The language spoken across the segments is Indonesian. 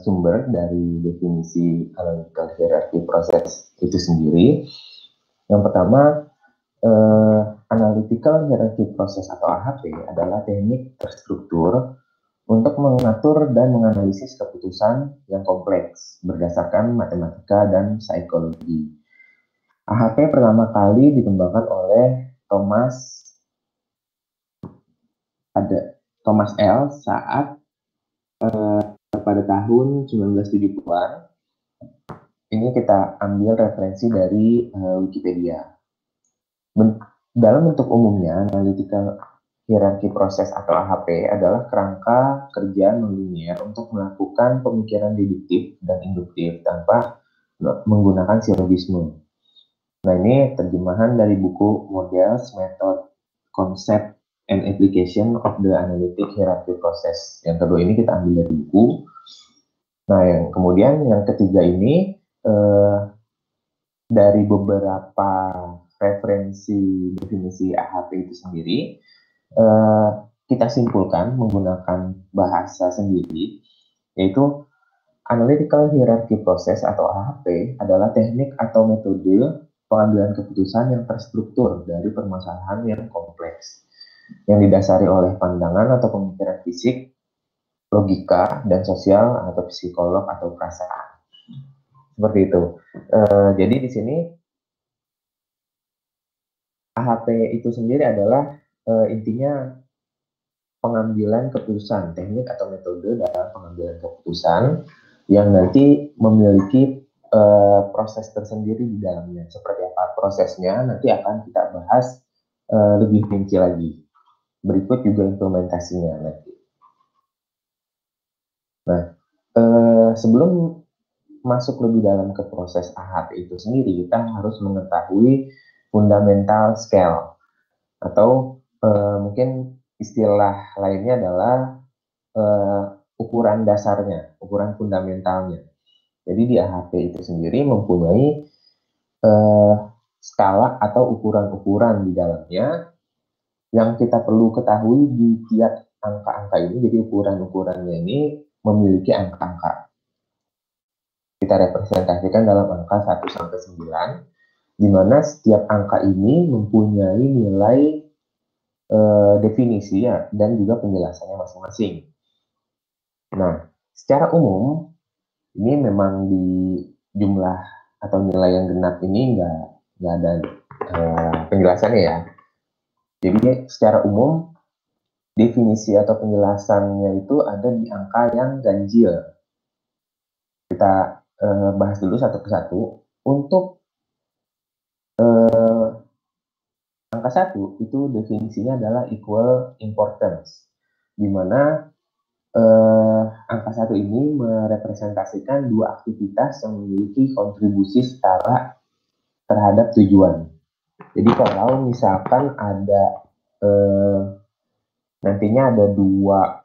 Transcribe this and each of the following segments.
sumber dari definisi analytical hierarchy process itu sendiri. Yang pertama, analytical hierarchy process atau AHP adalah teknik terstruktur untuk mengatur dan menganalisis keputusan yang kompleks berdasarkan matematika dan psikologi. AHP pertama kali dikembangkan oleh Thomas L. saat pada tahun 1970-an. Ini kita ambil referensi dari Wikipedia. Dalam bentuk umumnya, analytical hierarchy process atau AHP adalah kerangka kerja non-linier untuk melakukan pemikiran deduktif dan induktif tanpa menggunakan silogisme. Nah, ini terjemahan dari buku Models, Method, Concept, and Application of the Analytic Hierarchy Process. Yang kedua ini kita ambil dari buku. Nah, yang ketiga ini dari beberapa referensi definisi AHP itu sendiri, kita simpulkan menggunakan bahasa sendiri, yaitu analytical hierarchy process atau AHP adalah teknik atau metode pengambilan keputusan yang terstruktur dari permasalahan yang kompleks, yang didasari oleh pandangan atau pemikiran fisik, logika, dan sosial atau psikolog atau perasaan. Seperti itu. Jadi di sini AHP itu sendiri adalah intinya pengambilan keputusan, teknik atau metode dalam pengambilan keputusan yang nanti memiliki proses tersendiri di dalamnya. Seperti apa prosesnya nanti akan kita bahas lebih rinci lagi. Berikut juga implementasinya nanti. Nah, sebelum masuk lebih dalam ke proses AHP itu sendiri, kita harus mengetahui fundamental scale atau mungkin istilah lainnya adalah ukuran dasarnya, ukuran fundamentalnya. Jadi di AHP itu sendiri mempunyai skala atau ukuran-ukuran di dalamnya yang kita perlu ketahui di tiap angka-angka ini. Jadi ukuran-ukurannya ini memiliki angka-angka. Kita representasikan dalam angka 1 sampai 9, di mana setiap angka ini mempunyai nilai definisi ya, dan juga penjelasannya masing-masing. Nah, secara umum ini memang di jumlah atau nilai yang genap ini nggak ada penjelasannya ya. Jadi secara umum definisi atau penjelasannya itu ada di angka yang ganjil. Kita bahas dulu satu persatu. Untuk angka 1 itu definisinya adalah equal importance, di mana angka 1 ini merepresentasikan dua aktivitas yang memiliki kontribusi setara terhadap tujuan. Jadi kalau misalkan ada nantinya ada dua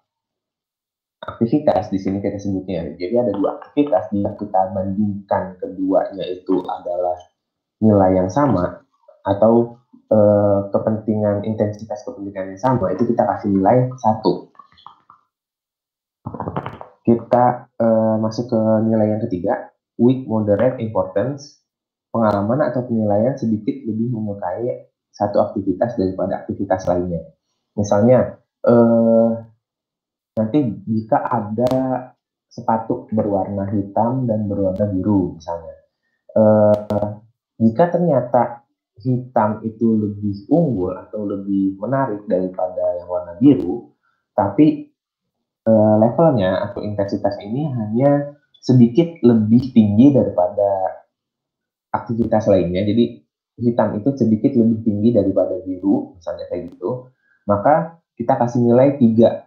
aktivitas, di sini kita sebutnya. Jadi ada dua aktivitas, jika kita bandingkan keduanya itu adalah nilai yang sama atau kepentingan intensitas kepentingan yang sama, itu kita kasih nilai 1. Kita masuk ke nilai yang ketiga, with moderate importance, pengalaman atau penilaian sedikit lebih menyukai satu aktivitas daripada aktivitas lainnya. Misalnya nanti jika ada sepatu berwarna hitam dan berwarna biru misalnya, jika ternyata hitam itu lebih unggul atau lebih menarik daripada yang warna biru, tapi levelnya atau intensitas ini hanya sedikit lebih tinggi daripada aktivitas lainnya. Jadi hitam itu sedikit lebih tinggi daripada biru, misalnya kayak gitu, maka kita kasih nilai 3.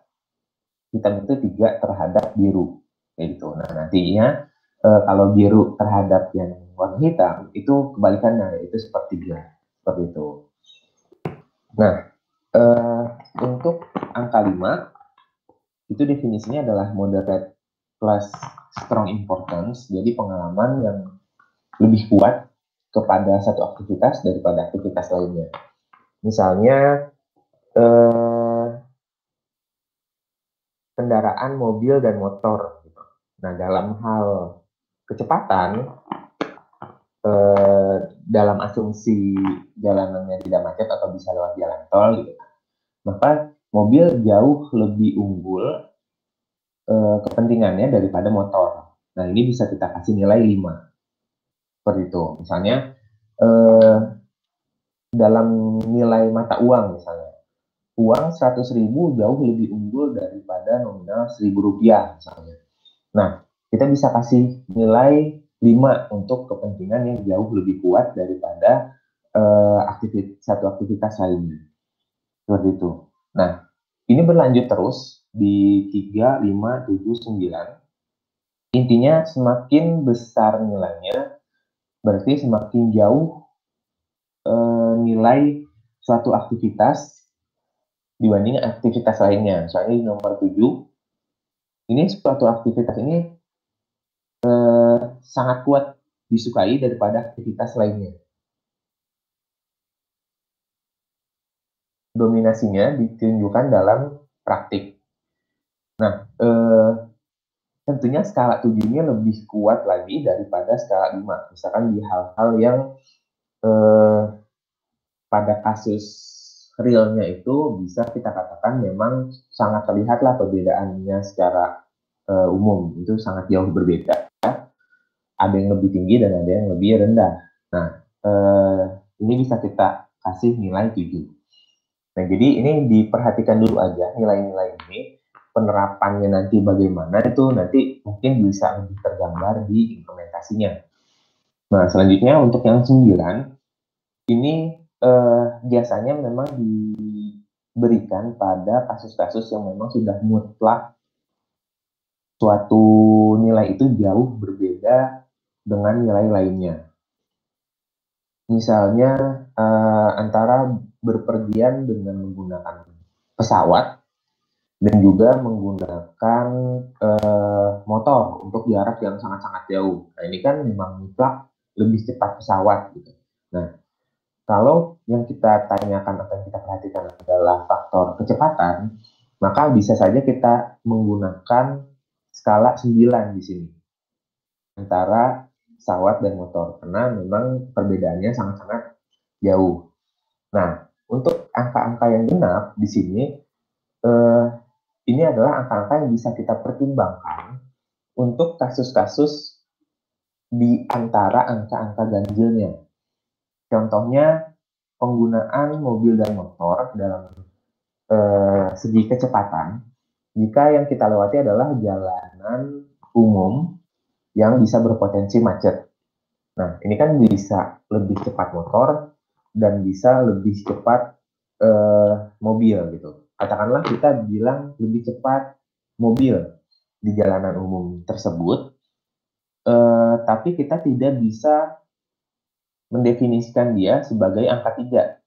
Hitam itu 3 terhadap biru, kayak gitu. Nah, nantinya kalau biru terhadap yang warna hitam itu kebalikannya, yaitu sepertiga, seperti itu. Nah, untuk angka 5 itu definisinya adalah moderate plus strong importance, jadi pengalaman yang lebih kuat kepada satu aktivitas daripada aktivitas lainnya. Misalnya kendaraan kendaraan mobil dan motor gitu. Nah, dalam hal kecepatan, dalam asumsi jalanannya tidak macet atau bisa lewat jalan tol gitu, maka mobil jauh lebih unggul kepentingannya daripada motor. Nah, ini bisa kita kasih nilai 5. Seperti itu. Misalnya dalam nilai mata uang misalnya, uang 100.000 jauh lebih unggul daripada nominal Rp1.000 misalnya. Nah, kita bisa kasih nilai 5 untuk kepentingan yang jauh lebih kuat daripada satu aktivitas lainnya. Seperti itu. Nah, ini berlanjut terus di 3, 5, 7, 9. Intinya semakin besar nilainya, berarti semakin jauh nilai suatu aktivitas dibanding aktivitas lainnya. Misalnya di nomor 7, ini suatu aktivitas ini sangat kuat disukai daripada aktivitas lainnya. Dominasinya ditunjukkan dalam praktik. Nah, tentunya skala 7 ini lebih kuat lagi daripada skala 5. Misalkan di hal-hal yang pada kasus realnya itu bisa kita katakan memang sangat terlihatlah perbedaannya secara umum. Itu sangat jauh berbeda. Ada yang lebih tinggi dan ada yang lebih rendah. Nah, ini bisa kita kasih nilai 7. Nah, jadi ini diperhatikan dulu aja nilai-nilai ini. Penerapannya nanti bagaimana itu nanti mungkin bisa lebih tergambar di implementasinya. Nah, selanjutnya untuk yang 9, ini biasanya memang diberikan pada kasus-kasus yang memang sudah mutlak suatu nilai itu jauh berbeda dengan nilai lainnya. Misalnya antara berpergian dengan menggunakan pesawat dan juga menggunakan motor untuk jarak yang sangat-sangat jauh. Nah, ini kan memang mutlak lebih cepat pesawat gitu. Nah, kalau yang kita tanyakan atau yang kita perhatikan adalah faktor kecepatan, maka bisa saja kita menggunakan skala 9 di sini antara pesawat dan motor, karena memang perbedaannya sangat-sangat jauh. Nah, untuk angka-angka yang genap di sini, ini adalah angka-angka yang bisa kita pertimbangkan untuk kasus-kasus di antara angka-angka ganjilnya. Contohnya, penggunaan mobil dan motor dalam segi kecepatan, jika yang kita lewati adalah jalanan umum yang bisa berpotensi macet. Nah, ini kan bisa lebih cepat motor dan bisa lebih cepat mobil gitu. Katakanlah kita bilang lebih cepat mobil di jalanan umum tersebut, tapi kita tidak bisa mendefinisikan dia sebagai angka 3.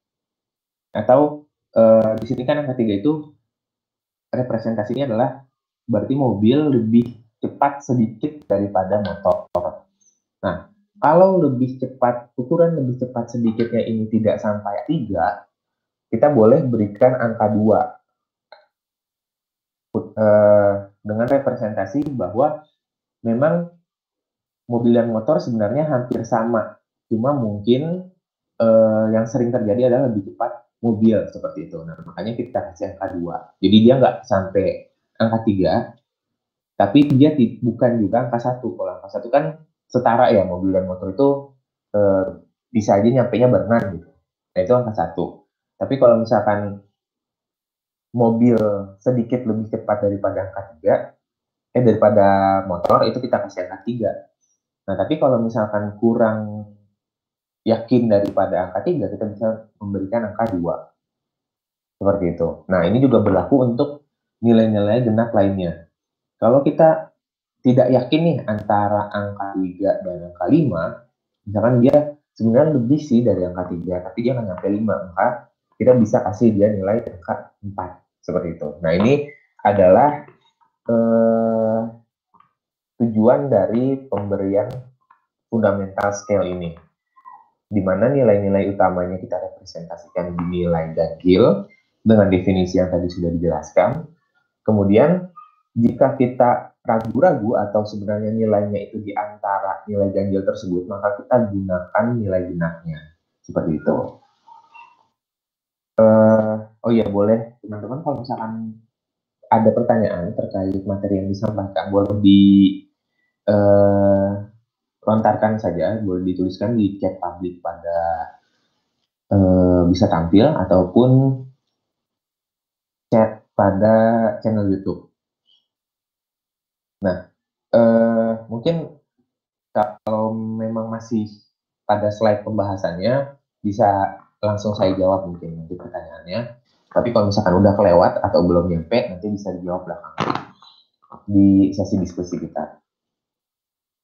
Atau di sini kan angka 3 itu representasinya adalah berarti mobil lebih cepat sedikit daripada motor. Nah, kalau lebih cepat, ukuran lebih cepat sedikitnya ini tidak sampai 3, kita boleh berikan angka 2 dengan representasi bahwa memang mobil dan motor sebenarnya hampir sama, cuma mungkin yang sering terjadi adalah lebih cepat mobil seperti itu. Nah, makanya kita kasih angka 2. Jadi dia nggak sampai angka 3, tapi dia bukan juga angka 1. Kalau angka 1 kan setara ya, mobil dan motor itu bisa aja nyampainya barengan gitu. Nah, itu angka 1. Tapi kalau misalkan mobil sedikit lebih cepat daripada angka 3, daripada motor, itu kita kasih angka 3. Nah, tapi kalau misalkan kurang yakin daripada angka 3, kita bisa memberikan angka 2. Seperti itu. Nah, ini juga berlaku untuk nilai-nilai genap lainnya. Kalau kita tidak yakin nih antara angka 3 dan angka 5, misalkan dia sebenarnya lebih sih dari angka 3, tapi dia nggak nyampe 5, maka kita bisa kasih dia nilai angka 4. Seperti itu. Nah, ini adalah tujuan dari pemberian fundamental scale ini, di mana nilai-nilai utamanya kita representasikan di nilai ganjil dengan definisi yang tadi sudah dijelaskan. Kemudian jika kita ragu-ragu atau sebenarnya nilainya itu di antara nilai ganjil tersebut, maka kita gunakan nilai genapnya. Seperti itu. Oh iya, boleh teman-teman kalau misalkan ada pertanyaan terkait materi yang disampaikan, boleh lontarkan saja, boleh dituliskan di chat publik pada bisa tampil ataupun chat pada channel YouTube. Nah, mungkin kalau memang masih pada slide pembahasannya, bisa langsung saya jawab mungkin nanti pertanyaannya. Tapi kalau misalkan udah kelewat atau belum nyampe, nanti bisa dijawab belakangan di sesi diskusi kita.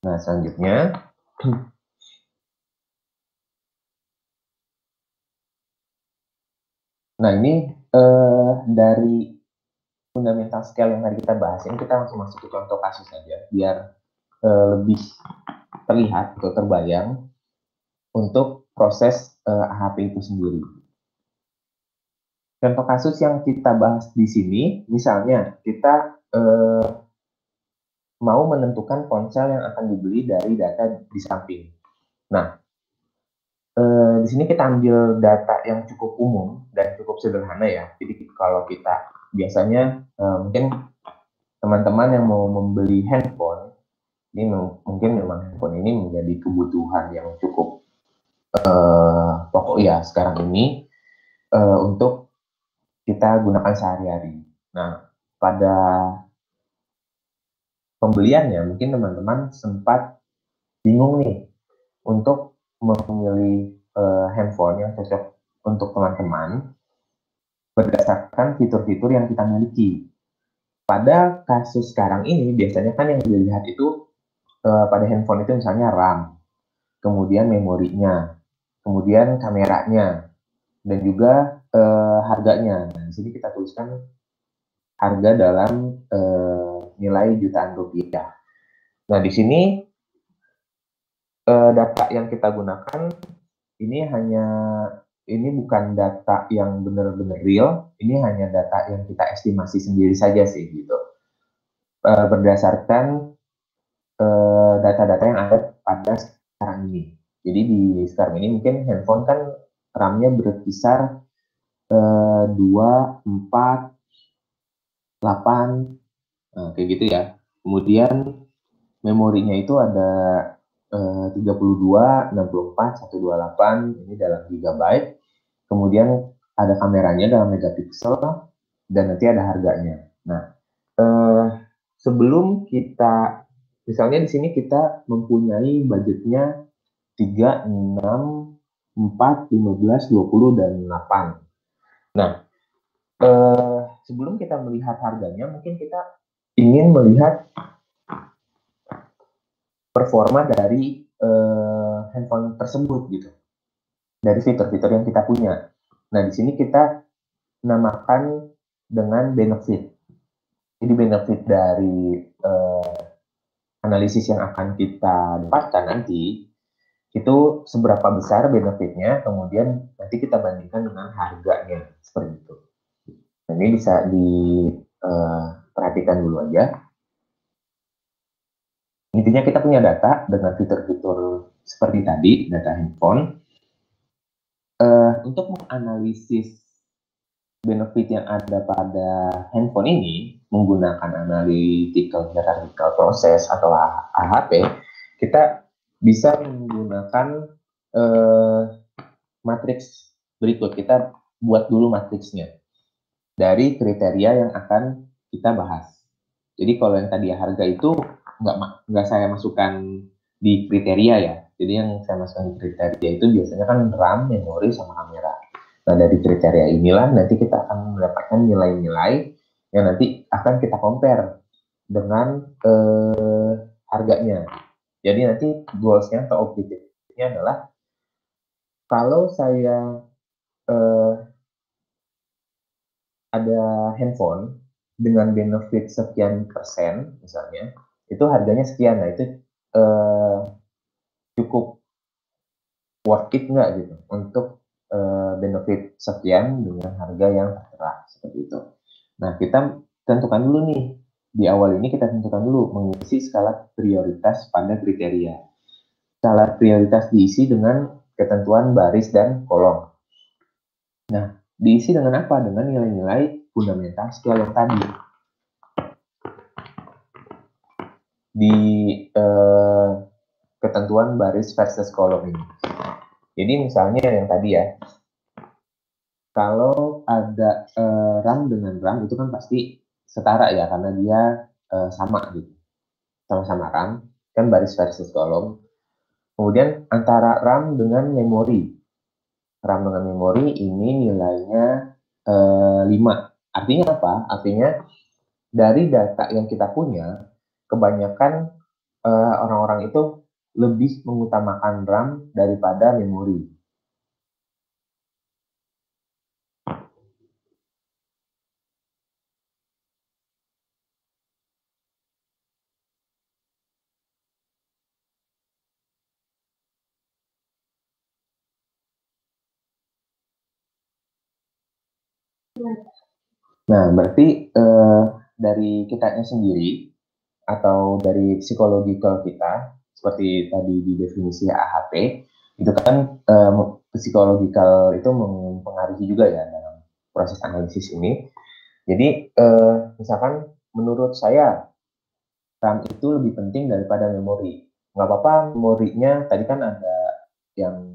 Nah, selanjutnya, nah ini dari fundamental scale yang tadi kita bahas, ini kita langsung masuk ke contoh kasus saja, biar lebih terlihat atau terbayang untuk proses AHP itu sendiri. Contoh kasus yang kita bahas di sini, misalnya kita mau menentukan ponsel yang akan dibeli dari data di samping. Nah, di sini kita ambil data yang cukup umum dan cukup sederhana ya. Jadi kalau kita biasanya mungkin teman-teman yang mau membeli handphone, ini mungkin memang handphone ini menjadi kebutuhan yang cukup pokok ya sekarang ini untuk kita gunakan sehari-hari. Nah, pada pembeliannya mungkin teman-teman sempat bingung nih untuk memilih handphone yang cocok untuk teman-teman berdasarkan fitur-fitur yang kita miliki. Pada kasus sekarang ini biasanya kan yang dilihat itu pada handphone itu misalnya RAM, kemudian memorinya, kemudian kameranya, dan juga harganya. Nah, di sini kita tuliskan harga dalam nilai jutaan rupiah. Nah, di sini data yang kita gunakan ini bukan data yang benar-benar real, ini hanya data yang kita estimasi sendiri saja sih gitu. Berdasarkan data-data yang ada pada sekarang ini. Jadi di sekarang ini mungkin handphone kan RAM-nya berkisar 2, 4, 8, kayak gitu ya. Kemudian memorinya itu ada 32, 64, 128, ini dalam gigabyte. Kemudian ada kameranya dalam megapiksel, dan nanti ada harganya. Nah, sebelum kita, misalnya di sini kita mempunyai budgetnya 3, 6, 4, 15, 20, dan 8. Nah, sebelum kita melihat harganya, mungkin kita ingin melihat performa dari handphone tersebut gitu, dari fitur-fitur yang kita punya. Nah, di sini kita namakan dengan benefit. Jadi benefit dari analisis yang akan kita dapatkan nanti itu seberapa besar benefitnya, kemudian nanti kita bandingkan dengan harganya seperti itu. Nah, ini bisa diperhatikan dulu aja. Intinya kita punya data dengan fitur-fitur seperti tadi, data handphone. Untuk menganalisis benefit yang ada pada handphone ini menggunakan analytical hierarchical process atau AHP, kita bisa menggunakan matriks berikut. Kita buat dulu matriksnya dari kriteria yang akan kita bahas. Jadi kalau yang tadi harga itu nggak saya masukkan di kriteria ya. Jadi yang saya masukkan di kriteria itu biasanya kan RAM, memori, sama kamera. Nah, dari kriteria inilah nanti kita akan mendapatkan nilai-nilai yang nanti akan kita compare dengan harganya. Jadi nanti goals-nya atau objektifnya adalah kalau saya ada handphone dengan benefit sekian persen misalnya, itu harganya sekian. Nah, itu cukup worth it nggak gitu untuk benefit sekian dengan harga yang tertera seperti itu. Nah, kita tentukan dulu nih di awal ini kita tentukan dulu mengisi skala prioritas pada kriteria. Skala prioritas diisi dengan ketentuan baris dan kolom. Nah, diisi dengan apa? Dengan nilai-nilai fundamental skill yang tadi. Di ketentuan baris versus kolom ini. Jadi misalnya yang tadi ya, kalau ada RAM dengan RAM itu kan pasti setara ya, karena dia sama gitu, sama-sama RAM, kan baris versus kolom. Kemudian antara RAM dengan memori, RAM dengan memori ini nilainya 5. Artinya apa? Artinya dari data yang kita punya, kebanyakan orang-orang itu lebih mengutamakan RAM daripada memori. Nah, berarti dari kitanya sendiri atau dari psikologikal kita, seperti tadi di definisi AHP, itu kan psikologikal itu mempengaruhi juga ya dalam proses analisis ini. Jadi, misalkan menurut saya RAM itu lebih penting daripada memori. Nggak apa-apa memorinya tadi kan ada yang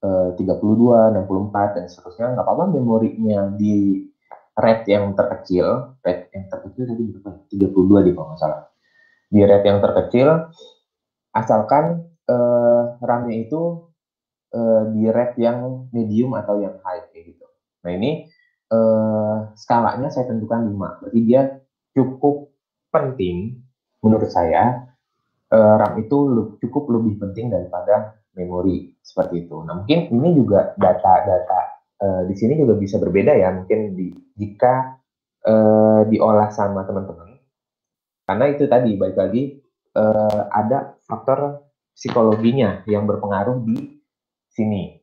32, 64, dan seterusnya. Nggak apa-apa memorinya di rate yang terkecil tadi berapa? 32 di kalau nggak salah. Di rate yang terkecil, asalkan RAM-nya itu di rate yang medium atau yang high kayak gitu. Nah ini skalanya saya tentukan 5. Berarti dia cukup penting menurut saya. RAM itu cukup lebih penting daripada memori seperti itu. Nah mungkin ini juga data-data di sini juga bisa berbeda ya. Mungkin jika diolah sama teman-teman. Karena itu tadi balik lagi ada faktor psikologinya yang berpengaruh di sini.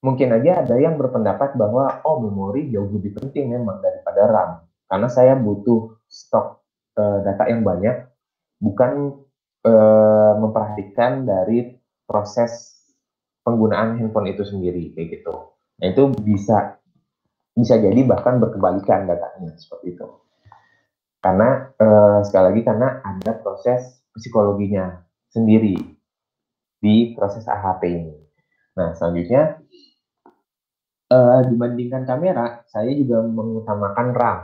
Mungkin aja ada yang berpendapat bahwa memori jauh lebih penting memang daripada RAM. Karena saya butuh stok data yang banyak, bukan memperhatikan dari proses penggunaan handphone itu sendiri kayak gitu. Nah itu bisa jadi bahkan berkebalikan datanya seperti itu. Karena sekali lagi karena ada proses psikologinya sendiri di proses AHP ini. Nah selanjutnya dibandingkan kamera, saya juga mengutamakan RAM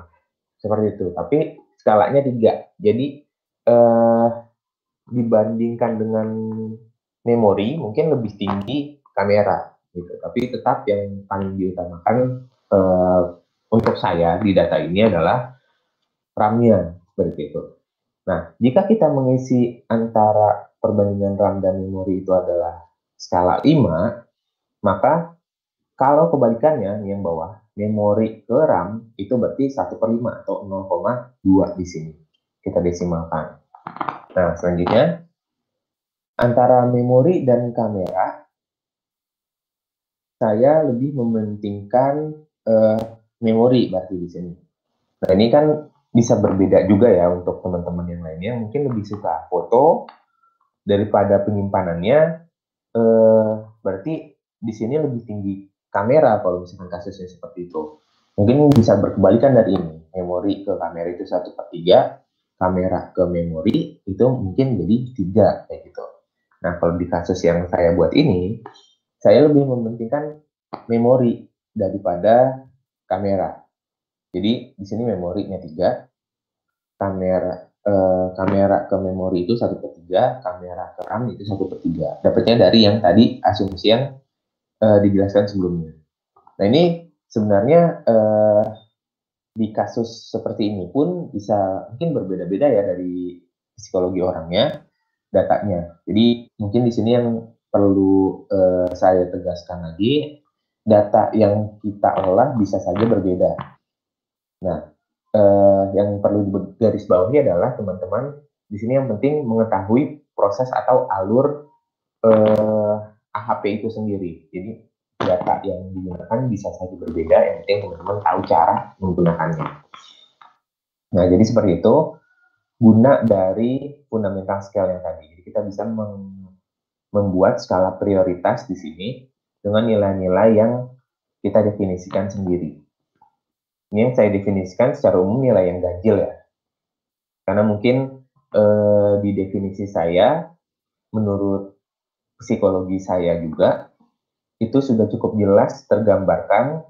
seperti itu. Tapi skalanya 3. Jadi dibandingkan dengan memori mungkin lebih tinggi kamera gitu. Tapi tetap yang paling diutamakan untuk saya di data ini adalah RAM-nya seperti itu. Nah, jika kita mengisi antara perbandingan RAM dan memori itu adalah skala 5, maka kalau kebalikannya yang bawah, memori ke RAM itu berarti 1/5 atau 0,2 di sini. Kita desimalkan. Nah, selanjutnya antara memori dan kamera, saya lebih mementingkan memori berarti di sini. Nah, ini kan bisa berbeda juga ya untuk teman-teman yang lainnya. Mungkin lebih suka foto daripada penyimpanannya. Berarti di sini lebih tinggi kamera kalau misalkan kasusnya seperti itu. Mungkin bisa berkebalikan dari ini. Memori ke kamera itu 1/3, kamera ke memori itu mungkin jadi 3 kayak gitu. Nah, kalau di kasus yang saya buat ini, saya lebih mementingkan memori daripada kamera. Jadi di sini memorinya 3, kamera ke memori itu 1/3, kamera ke RAM itu 1/3. Dapatnya dari yang tadi asumsi yang dijelaskan sebelumnya. Nah ini sebenarnya di kasus seperti ini pun bisa mungkin berbeda-beda ya dari psikologi orangnya, datanya. Jadi mungkin di sini yang perlu saya tegaskan lagi, data yang kita olah bisa saja berbeda. Nah, yang perlu garis bawahi adalah teman-teman di sini yang penting mengetahui proses atau alur AHP itu sendiri. Jadi data yang digunakan bisa saja berbeda, yang penting teman-teman tahu cara menggunakannya. Nah, jadi seperti itu guna dari fundamental scale yang tadi. Jadi kita bisa membuat skala prioritas di sini dengan nilai-nilai yang kita definisikan sendiri. Ini yang saya definisikan secara umum nilai yang ganjil ya. Karena mungkin di definisi saya, menurut psikologi saya juga, itu sudah cukup jelas tergambarkan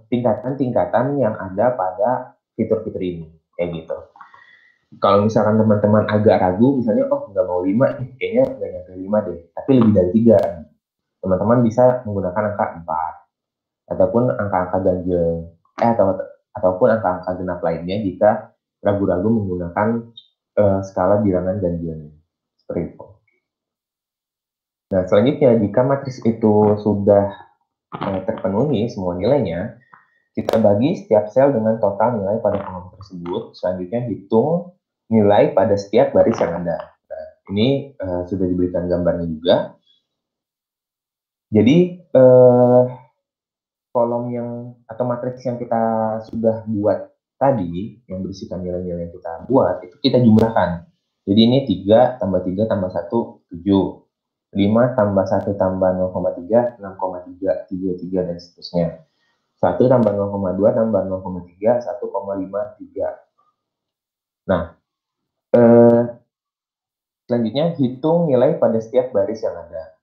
tingkatan-tingkatan yang ada pada fitur-fitur ini. Kayak gitu. Kalau misalkan teman-teman agak ragu, misalnya, oh nggak mau 5, kayaknya nggak nyampe 5 deh, tapi lebih dari 3. Teman-teman bisa menggunakan angka 4, ataupun angka-angka ganjil, ataupun angka-angka genap lainnya jika ragu-ragu menggunakan skala bilangan ganjilnya. Seperti itu. Nah, selanjutnya, jika matriks itu sudah terpenuhi semua nilainya, kita bagi setiap sel dengan total nilai pada kolom tersebut. Selanjutnya, hitung nilai pada setiap baris yang ada. Nah, ini sudah diberikan gambarnya juga. Jadi, kolom yang atau matriks yang kita sudah buat tadi, yang berisikan nilai-nilai yang kita buat, itu kita jumlahkan. Jadi ini 3 tambah 3 tambah 1, 7. 5 tambah 1 tambah 0,3, 6,3, 33, dan seterusnya. 1 tambah 0,2 tambah 0,3, 1,53. Nah, selanjutnya hitung nilai pada setiap baris yang ada.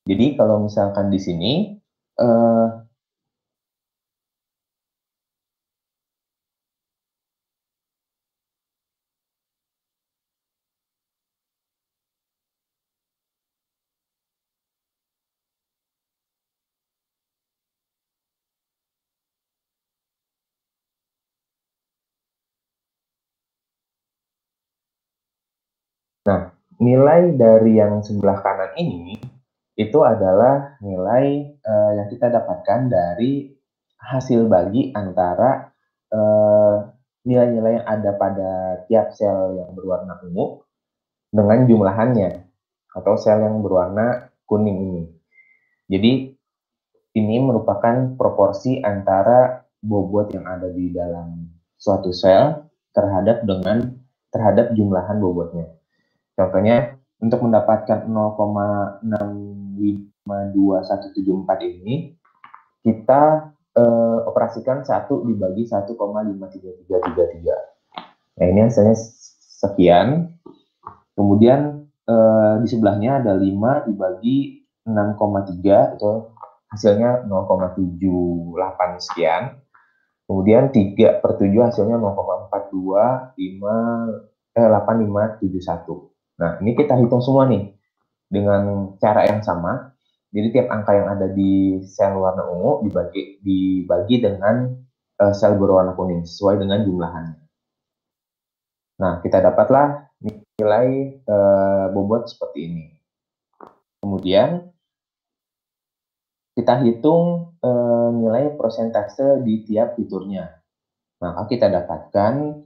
Jadi kalau misalkan di sini, nah, nilai dari yang sebelah kanan ini itu adalah nilai yang kita dapatkan dari hasil bagi antara nilai-nilai yang ada pada tiap sel yang berwarna ungu dengan jumlahannya, atau sel yang berwarna kuning ini. Jadi ini merupakan proporsi antara bobot yang ada di dalam suatu sel terhadap jumlahan bobotnya. Contohnya, untuk mendapatkan 0,652174 ini, kita operasikan 1 dibagi 1,53333. Nah, ini hasilnya sekian. Kemudian di sebelahnya ada 5 dibagi 6,3, itu hasilnya 0,78 sekian. Kemudian 3/7 hasilnya 0,428571. Nah, ini kita hitung semua nih dengan cara yang sama. Jadi tiap angka yang ada di sel warna ungu dibagi dengan sel berwarna kuning sesuai dengan jumlahannya. Nah, kita dapatlah nilai bobot seperti ini. Kemudian kita hitung nilai persentase di tiap fiturnya. Maka kita dapatkan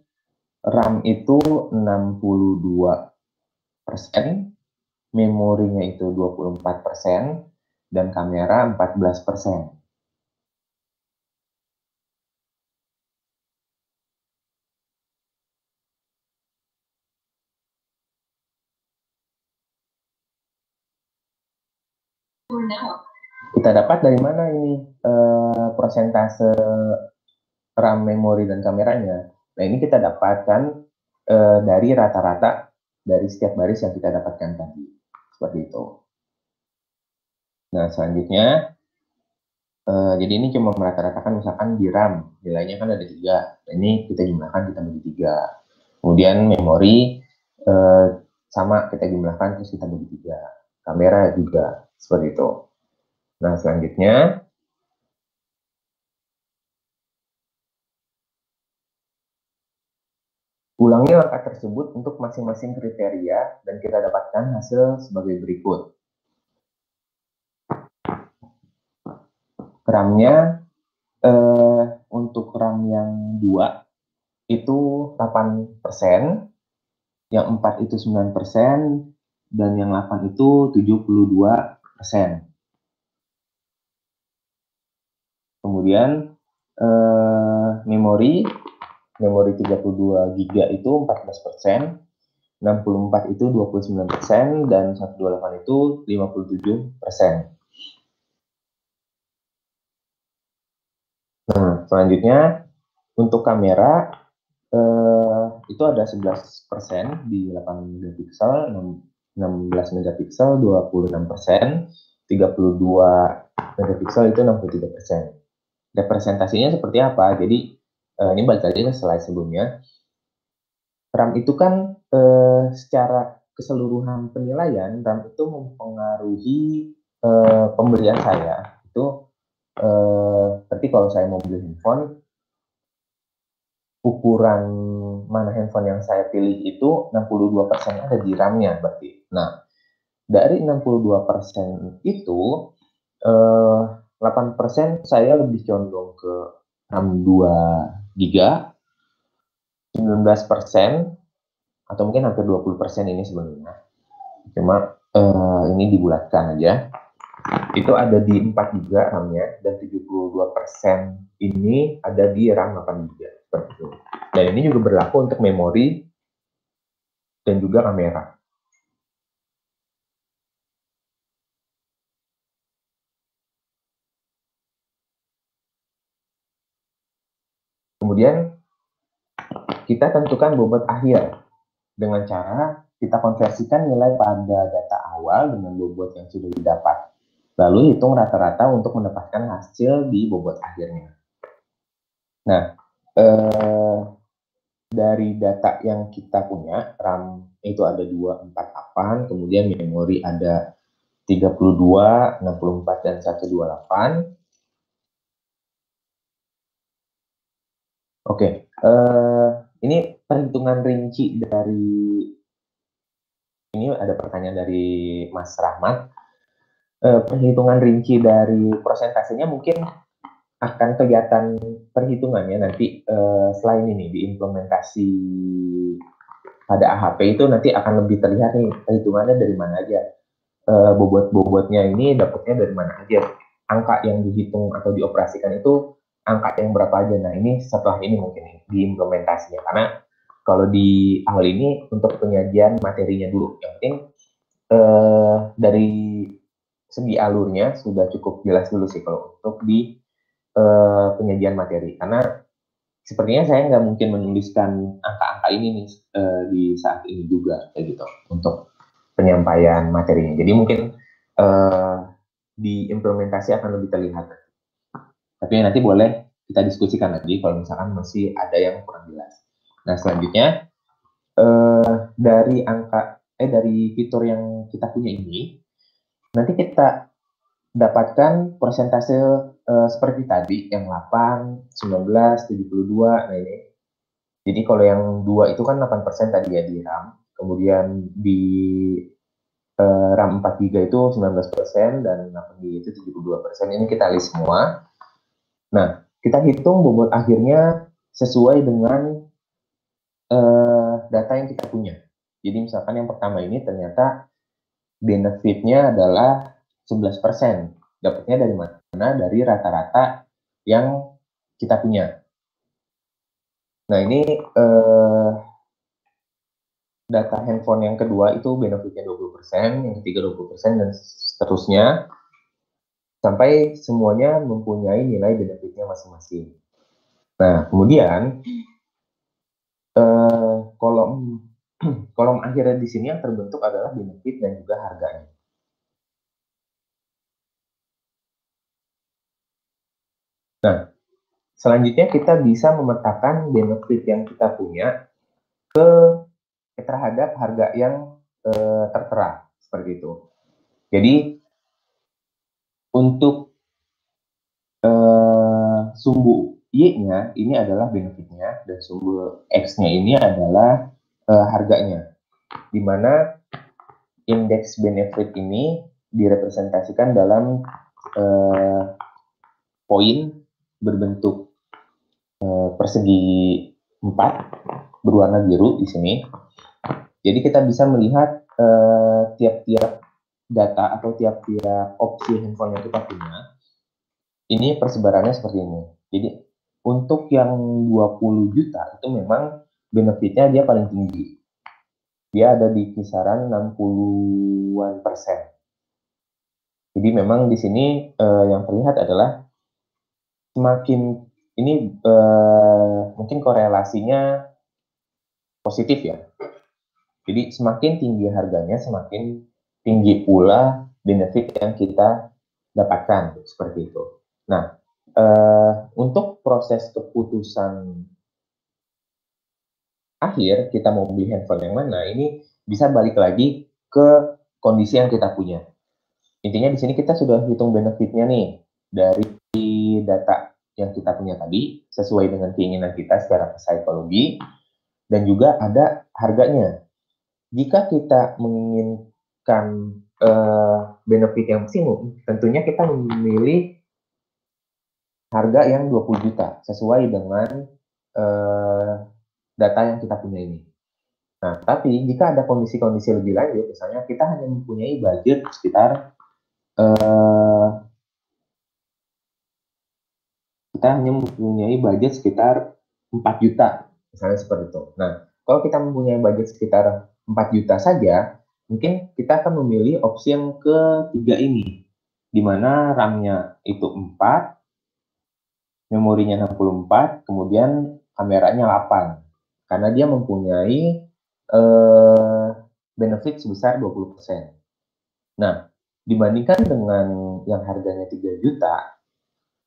RAM itu 62%, memorinya itu 24%, dan kamera 14%. Kita dapat dari mana ini persentase RAM, memori, dan kameranya? Nah, ini kita dapatkan dari rata-rata dari setiap baris yang kita dapatkan tadi. Seperti itu. Nah, selanjutnya, jadi ini cuma merata-ratakan, misalkan di RAM, nilainya kan ada 3. Nah, ini kita jumlahkan, kita bagi 3. Kemudian memori, sama, kita jumlahkan, terus kita bagi 3. Kamera juga, seperti itu. Nah, selanjutnya, ulangi langkah tersebut untuk masing-masing kriteria, dan kita dapatkan hasil sebagai berikut. RAM-nya, untuk RAM yang 2 itu 8%, yang 4 itu 9%, dan yang 8 itu 72%. Kemudian memori memori 32 GB itu 14%, 64 itu 29%, dan 128 itu 57%. Nah, selanjutnya untuk kamera itu ada 11% di 8 megapiksel, 16 megapiksel 26%, 32 megapiksel itu 63%. Representasinya seperti apa? Jadi ini balik lagi ke slide sebelumnya. RAM itu kan secara keseluruhan penilaian, RAM itu mempengaruhi pembelian saya. Itu berarti kalau saya mau beli handphone, ukuran mana handphone yang saya pilih itu 62% ada di RAM-nya berarti. Nah, dari 62% itu 8% saya lebih condong ke RAM 2 GB, 19% atau mungkin hampir 20% ini sebenarnya. Cuma ini dibulatkan aja. Itu ada di 4 GB RAM-nya, dan 72% ini ada di RAM 8 GB. Seperti itu. Dan ini juga berlaku untuk memori dan juga kamera. Kemudian kita tentukan bobot akhir dengan cara kita konversikan nilai pada data awal dengan bobot yang sudah didapat. Lalu hitung rata-rata untuk mendapatkan hasil di bobot akhirnya. Nah, dari data yang kita punya, RAM itu ada 248, kemudian memori ada 32, 64, dan 128. Oke, ini perhitungan rinci dari, ini ada pertanyaan dari Mas Rahmat. Perhitungan rinci dari prosentasenya mungkin akan kelihatan perhitungannya nanti selain ini diimplementasi pada AHP itu nanti akan lebih terlihat nih perhitungannya dari mana aja, bobot-bobotnya ini dapatnya dari mana aja, angka yang dihitung atau dioperasikan itu angka yang berapa aja. Nah ini setelah ini mungkin diimplementasinya, karena kalau di awal ini untuk penyajian materinya dulu, yang penting dari segi alurnya sudah cukup jelas dulu sih kalau untuk di penyajian materi, karena sepertinya saya nggak mungkin menuliskan angka-angka ini nih di saat ini juga kayak gitu untuk penyampaian materinya. Jadi mungkin di implementasi akan lebih terlihat. Tapi nanti boleh kita diskusikan lagi kalau misalkan masih ada yang kurang jelas. Nah selanjutnya dari fitur yang kita punya ini, nanti kita dapatkan persentase seperti tadi, yang 8, 19, 72, nah ini. Jadi kalau yang 2 itu kan 8% tadi ya di RAM, kemudian di RAM 4 GB itu 19%, dan 8 GB itu 72%, ini kita list semua. Nah, kita hitung bobot akhirnya sesuai dengan data yang kita punya. Jadi misalkan yang pertama ini ternyata benefitnya adalah 11%. Dapatnya dari mana? Dari rata-rata yang kita punya. Nah ini data handphone yang kedua itu benefitnya 20%, yang ketiga 20%, dan seterusnya. Sampai semuanya mempunyai nilai benefitnya masing-masing. Nah kemudian kolom akhirnya di sini yang terbentuk adalah benefit dan juga harganya. Nah, selanjutnya kita bisa memetakan benefit yang kita punya terhadap harga yang tertera seperti itu. Jadi untuk sumbu Y-nya ini adalah benefitnya, dan sumbu X-nya ini adalah harganya, di mana indeks benefit ini direpresentasikan dalam poin berbentuk persegi 4 berwarna biru di sini. Jadi kita bisa melihat tiap-tiap data atau tiap-tiap opsi handphone yang kita punya, ini persebarannya seperti ini. Jadi untuk yang 20 juta itu memang benefitnya dia paling tinggi. Dia ada di kisaran 60-an%. Jadi memang di sini yang terlihat adalah semakin ini mungkin korelasinya positif ya. Jadi semakin tinggi harganya, semakin tinggi pula benefit yang kita dapatkan, seperti itu. Nah, untuk proses keputusan akhir kita mau beli handphone yang mana, ini bisa balik lagi ke kondisi yang kita punya. Intinya di sini kita sudah hitung benefitnya nih dari data yang kita punya tadi, sesuai dengan keinginan kita secara psikologi, dan juga ada harganya. Jika kita menginginkan benefit yang maksimum, tentunya kita memilih harga yang 20 juta, sesuai dengan data yang kita punya ini. Nah, tapi jika ada kondisi-kondisi lebih lanjut, misalnya kita hanya mempunyai budget sekitar sekitar 4 juta, misalnya seperti itu. Nah, kalau kita mempunyai budget sekitar 4 juta saja, mungkin kita akan memilih opsi yang ketiga ini, di mana RAM-nya itu 4, memorinya 64, kemudian kameranya 8. Karena dia mempunyai benefit sebesar 20%. Nah, dibandingkan dengan yang harganya 3 juta,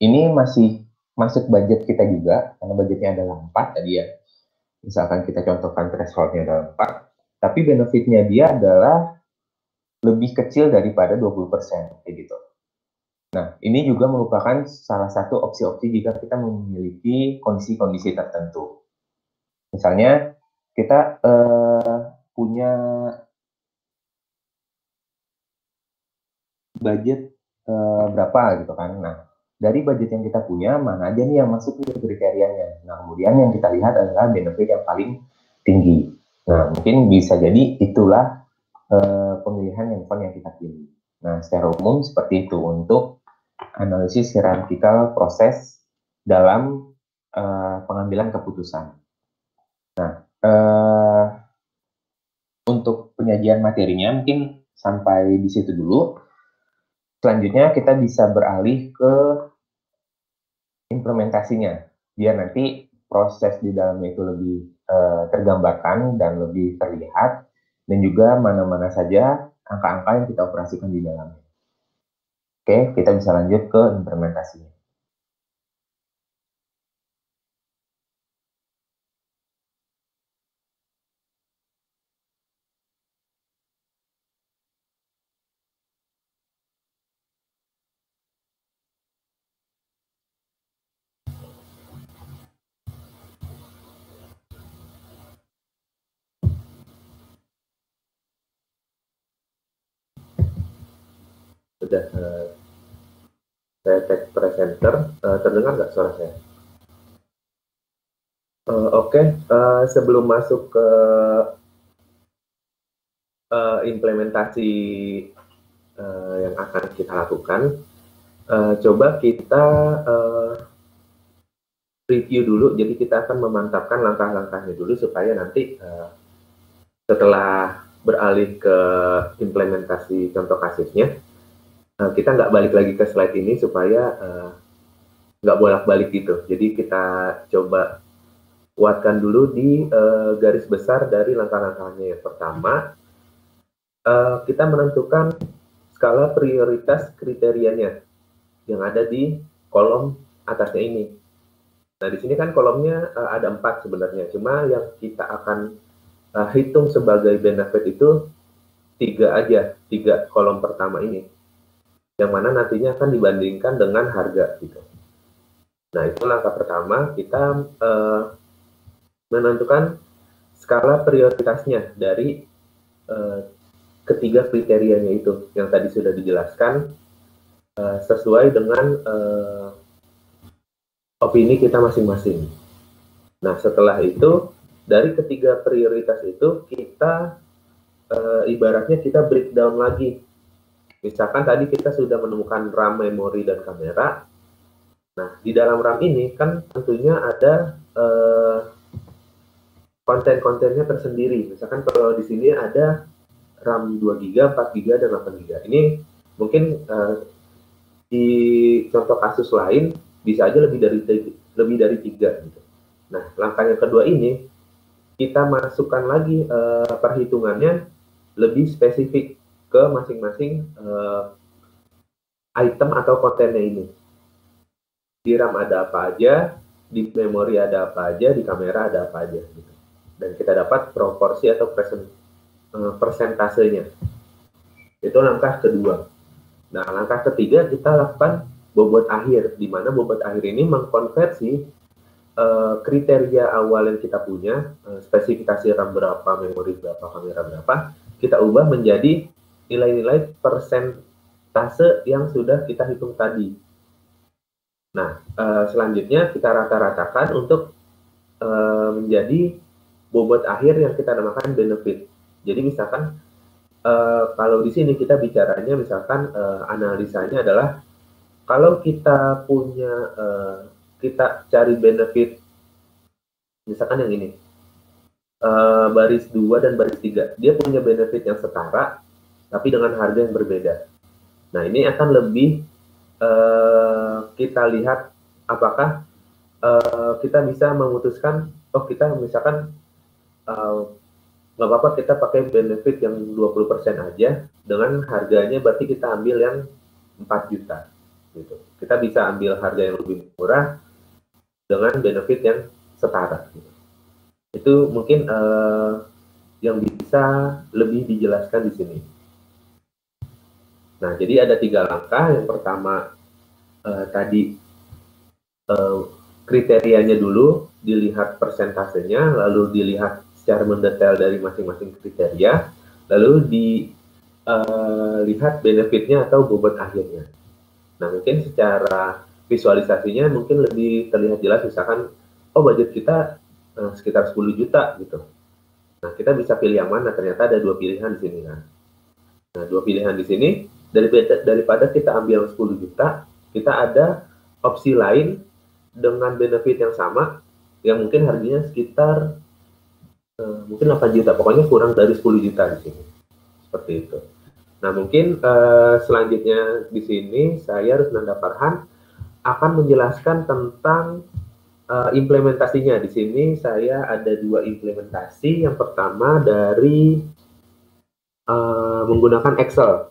ini masih masuk budget kita juga, karena budgetnya adalah 4 tadi ya. Misalkan kita contohkan thresholdnya adalah 4, tapi benefitnya dia adalah lebih kecil daripada 20%, kayak gitu. Nah, ini juga merupakan salah satu opsi-opsi jika kita memiliki kondisi-kondisi tertentu. Misalnya, kita punya budget berapa gitu kan. Nah, dari budget yang kita punya, mana aja nih yang masuk ke kriterianya. Nah, kemudian yang kita lihat adalah benefit yang paling tinggi. Nah, mungkin bisa jadi itulah pemilihan handphone yang kita pilih. Nah, secara umum seperti itu untuk analisis hierarkikal proses dalam pengambilan keputusan. Nah, untuk penyajian materinya mungkin sampai di situ dulu. Selanjutnya kita bisa beralih ke implementasinya, biar nanti proses di dalamnya itu lebih tergambarkan dan lebih terlihat, dan juga mana-mana saja angka-angka yang kita operasikan di dalamnya. Oke, kita bisa lanjut ke implementasinya. Sudah saya cek presenter, terdengar nggak suara saya? Oke. Sebelum masuk ke implementasi yang akan kita lakukan, coba kita review dulu. Jadi kita akan memantapkan langkah-langkahnya dulu supaya nanti setelah beralih ke implementasi contoh kasusnya, kita nggak balik lagi ke slide ini supaya nggak bolak-balik gitu. Jadi kita coba kuatkan dulu di garis besar dari langkah-langkahnya. Yang pertama, kita menentukan skala prioritas kriterianya yang ada di kolom atasnya ini. Nah, di sini kan kolomnya ada 4 sebenarnya, cuma yang kita akan hitung sebagai benefit itu 3 aja, 3 kolom pertama ini, yang mana nantinya akan dibandingkan dengan harga gitu. Nah, itu langkah pertama, kita menentukan skala prioritasnya dari ketiga kriterianya itu, yang tadi sudah dijelaskan, sesuai dengan opini kita masing-masing. Nah, setelah itu, dari ketiga prioritas itu, kita ibaratnya kita breakdown lagi. Misalkan tadi kita sudah menemukan RAM, memori, dan kamera. Nah, di dalam RAM ini kan tentunya ada konten-kontennya tersendiri. Misalkan kalau di sini ada RAM 2 GB, 4 GB, dan 8 GB. Ini mungkin di contoh kasus lain bisa aja lebih dari 3 gitu. Nah, langkah yang kedua ini kita masukkan lagi perhitungannya lebih spesifik ke masing-masing item atau kontennya ini. Di RAM ada apa aja, di memori ada apa aja, di kamera ada apa aja gitu. Dan kita dapat proporsi atau persentasenya. Itu langkah kedua. Nah, langkah ketiga kita lakukan bobot akhir, di mana bobot akhir ini mengkonversi kriteria awal yang kita punya, spesifikasi RAM berapa, memori berapa, kamera berapa, kita ubah menjadi nilai-nilai persentase yang sudah kita hitung tadi. Nah, selanjutnya kita rata-ratakan untuk menjadi bobot akhir yang kita namakan benefit. Jadi misalkan kalau di sini kita bicaranya misalkan analisanya adalah kalau kita punya kita cari benefit misalkan yang ini baris 2 dan baris 3, dia punya benefit yang setara tapi dengan harga yang berbeda. Nah, ini akan lebih kita lihat apakah kita bisa memutuskan, oh kita misalkan nggak apa-apa kita pakai benefit yang 20% aja, dengan harganya berarti kita ambil yang 4 juta. Gitu. Kita bisa ambil harga yang lebih murah dengan benefit yang setara. Gitu. Itu mungkin yang bisa lebih dijelaskan di sini. Nah, jadi ada 3 langkah. Yang pertama tadi kriterianya dulu, dilihat persentasenya, lalu dilihat secara mendetail dari masing-masing kriteria, lalu dilihat benefitnya atau bobot akhirnya. Nah, mungkin secara visualisasinya mungkin lebih terlihat jelas, misalkan, oh budget kita sekitar 10 juta gitu. Nah, kita bisa pilih yang mana, ternyata ada 2 pilihan di sini kan. Nah, 2 pilihan di sini, daripada kita ambil 10 juta, kita ada opsi lain dengan benefit yang sama, yang mungkin harganya sekitar mungkin 8 juta, pokoknya kurang dari 10 juta di sini. Seperti itu. Nah, mungkin selanjutnya di sini saya Rusnanda Farhan akan menjelaskan tentang implementasinya. Di sini saya ada 2 implementasi. Yang pertama dari menggunakan Excel.